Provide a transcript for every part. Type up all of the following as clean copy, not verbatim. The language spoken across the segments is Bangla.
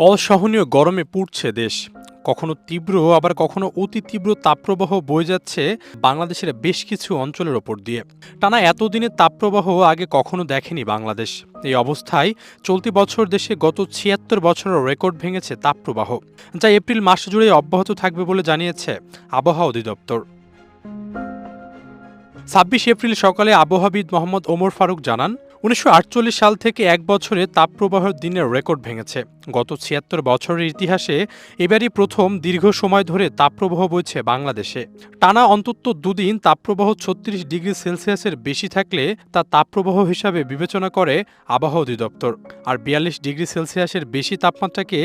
অসহনীয় গরমে পুড়ছে দেশ। কখনো তীব্র আবার কখনো অতি তীব্র তাপপ্রবাহ বয়ে যাচ্ছে বাংলাদেশের বেশ কিছু অঞ্চলের ওপর দিয়ে। টানা এতদিনের তাপপ্রবাহ আগে কখনো দেখেনি বাংলাদেশ। এই অবস্থায় চলতি বছর দেশে গত ৭৬ বছরের রেকর্ড ভেঙেছে তাপপ্রবাহ, যা এপ্রিল মাস জুড়ে অব্যাহত থাকবে বলে জানিয়েছে আবহাওয়া অধিদপ্তর। ২৬ এপ্রিল সকালে আবহাওয়াবিদ মোহাম্মদ ওমর ফারুক জানান, ১৯৪৮ সাল থেকে এক বছরে তাপপ্রবাহের দিনের রেকর্ড ভেঙেছে। গত ৭৬ বছরের ইতিহাসে এবারই প্রথম দীর্ঘ সময় ধরে তাপপ্রবাহ বইছে বাংলাদেশে। টানা অন্তত দুদিন তাপপ্রবাহ ৩৬ ডিগ্রি সেলসিয়াসের বেশি থাকলে তা তাপপ্রবাহ হিসাবে বিবেচনা করে আবহাওয়া অধিদপ্তর। আর ৪২ ডিগ্রি সেলসিয়াসের বেশি তাপমাত্রাকে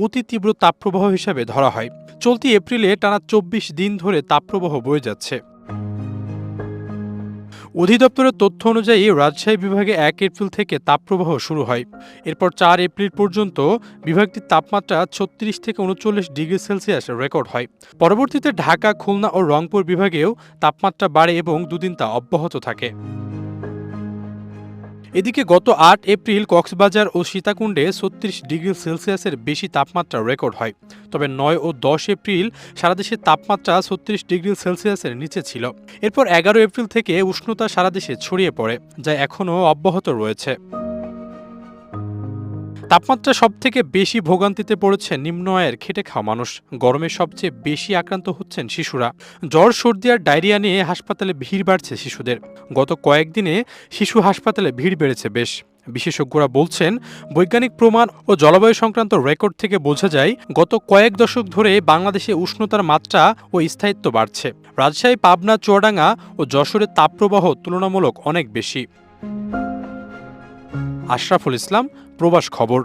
অতি তীব্র তাপপ্রবাহ হিসাবে ধরা হয়। চলতি এপ্রিলে টানা ২৪ দিন ধরে তাপপ্রবাহ বয়ে যাচ্ছে। অধিদপ্তরের তথ্য অনুযায়ী রাজশাহী বিভাগে ১ এপ্রিল থেকে তাপপ্রবাহ শুরু হয়। এরপর ৪ এপ্রিল পর্যন্ত বিভাগটির তাপমাত্রা ৩৬ থেকে ৩৯ ডিগ্রি সেলসিয়াস রেকর্ড হয়। পরবর্তীতে ঢাকা, খুলনা ও রংপুর বিভাগেও তাপমাত্রা বাড়ে এবং দুদিন তা অব্যাহত থাকে। এদিকে গত ৮ এপ্রিল কক্সবাজার ও সীতাকুণ্ডে ৩৬ ডিগ্রি সেলসিয়াসের বেশি তাপমাত্রা রেকর্ড হয়। তবে ৯ ও ১০ এপ্রিল সারা দেশে তাপমাত্রা ৩৬ ডিগ্রি সেলসিয়াসের নিচে ছিল। এরপর ১১ এপ্রিল থেকে উষ্ণতা সারা দেশে ছড়িয়ে পড়ে, যা এখনও অব্যাহত রয়েছে। তাপমাত্রা সবথেকে বেশি ভোগান্তিতে পড়েছে নিম্ন আয়ের খেটে খাওয়া মানুষ। গরমে সবচেয়ে বেশি আক্রান্ত হচ্ছেন শিশুরা। জ্বর, সর্দি আর ডায়রিয়া নিয়ে হাসপাতালে ভিড় বাড়ছে শিশুদের। গত কয়েকদিনে শিশু হাসপাতালে ভিড় বেড়েছে বেশ। বিশেষজ্ঞরা বলছেন, বৈজ্ঞানিক প্রমাণ ও জলবায়ু সংক্রান্ত রেকর্ড থেকে বোঝা যায় গত কয়েক দশক ধরে বাংলাদেশে উষ্ণতার মাত্রা ও স্থায়িত্ব বাড়ছে। রাজশাহী, পাবনা, চুয়াডাঙ্গা ও যশোরের তাপপ্রবাহ তুলনামূলক অনেক বেশি। আশরাফুল ইসলাম, প্রবাস খবর।